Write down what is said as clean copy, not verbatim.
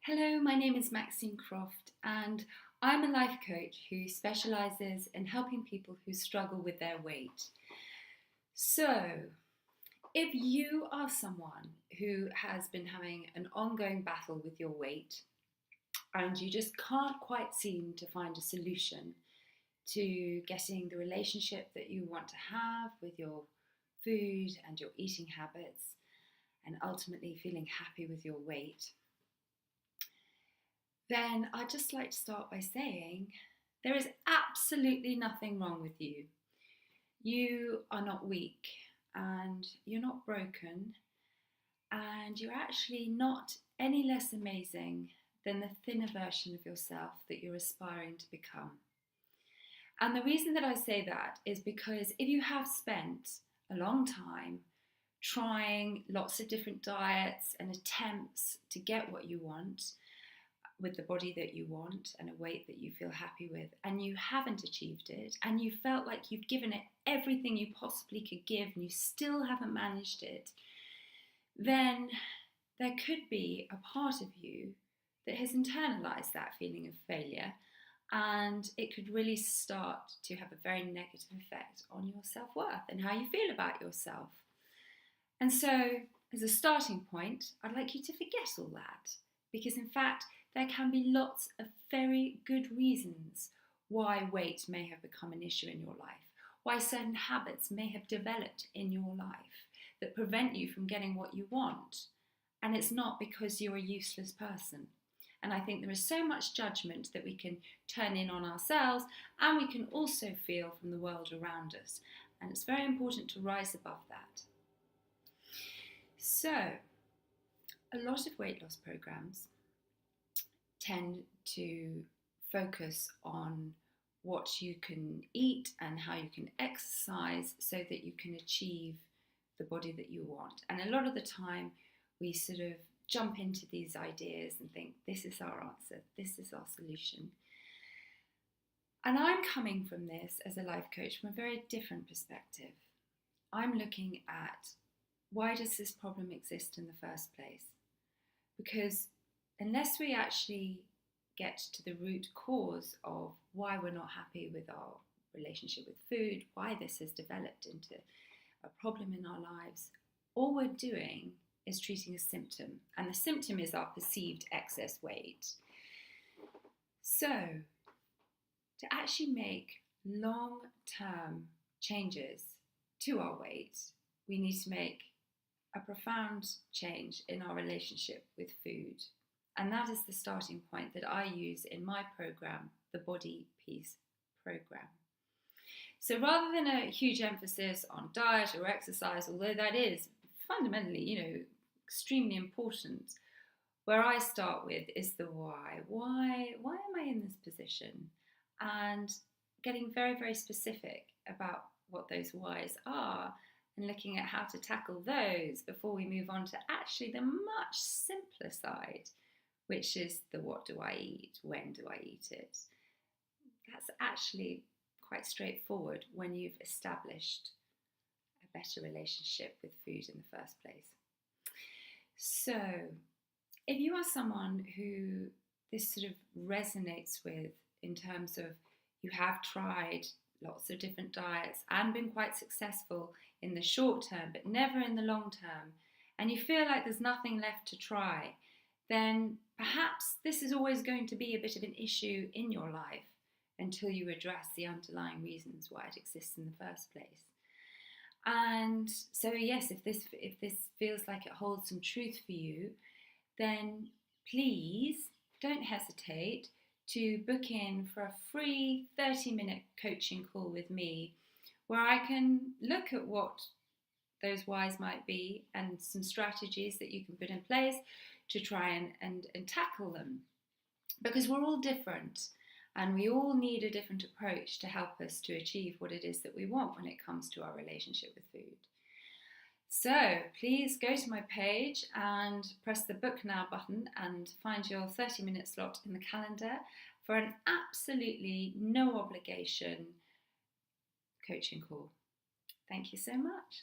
Hello, my name is Maxine Croft, and I'm a life coach who specialises in helping people who struggle with their weight. So, if you are someone who has been having an ongoing battle with your weight and you just can't quite seem to find a solution to getting the relationship that you want to have with your food and your eating habits, and ultimately feeling happy with your weight, then I'd just like to start by saying there is absolutely nothing wrong with you. You are not weak and you're not broken, and you're actually not any less amazing than the thinner version of yourself that you're aspiring to become. And the reason that I say that is because if you have spent a long time trying lots of different diets and attempts to get what you want, with the body that you want and a weight that you feel happy with, and you haven't achieved it, and you felt like you've given it everything you possibly could give and you still haven't managed it, then there could be a part of you that has internalized that feeling of failure, and it could really start to have a very negative effect on your self-worth and how you feel about yourself. And so, as a starting point, I'd like you to forget all that, because in fact, there can be lots of very good reasons why weight may have become an issue in your life, why certain habits may have developed in your life that prevent you from getting what you want. And it's not because you're a useless person. And I think there is so much judgment that we can turn in on ourselves, and we can also feel from the world around us. And it's very important to rise above that. So, a lot of weight loss programs tend to focus on what you can eat and how you can exercise so that you can achieve the body that you want. And a lot of the time we sort of jump into these ideas and think, this is our answer, this is our solution. And I'm coming from this as a life coach from a very different perspective. I'm looking at, why does this problem exist in the first place? Because unless we actually get to the root cause of why we're not happy with our relationship with food, why this has developed into a problem in our lives, all we're doing is treating a symptom. And the symptom is our perceived excess weight. So, to actually make long-term changes to our weight, we need to make a profound change in our relationship with food. And that is the starting point that I use in my program, the Body Peace Program. So rather than a huge emphasis on diet or exercise, although that is fundamentally, extremely important, where I start with is the why. Why am I in this position? And getting very, very specific about what those whys are, and looking at how to tackle those before we move on to actually the much simpler side, which is the what do I eat, when do I eat it. That's actually quite straightforward when you've established a better relationship with food in the first place. So, if you are someone who this sort of resonates with, in terms of you have tried lots of different diets and been quite successful in the short term, but never in the long term, and you feel like there's nothing left to try, then perhaps this is always going to be a bit of an issue in your life until you address the underlying reasons why it exists in the first place. And so yes, if this feels like it holds some truth for you, then please don't hesitate to book in for a free 30-minute coaching call with me, where I can look at what those whys might be and some strategies that you can put in place to try and tackle them. Because we're all different, and we all need a different approach to help us to achieve what it is that we want when it comes to our relationship with food. So please go to my page and press the book now button and find your 30-minute slot in the calendar for an absolutely no obligation coaching call. Thank you so much.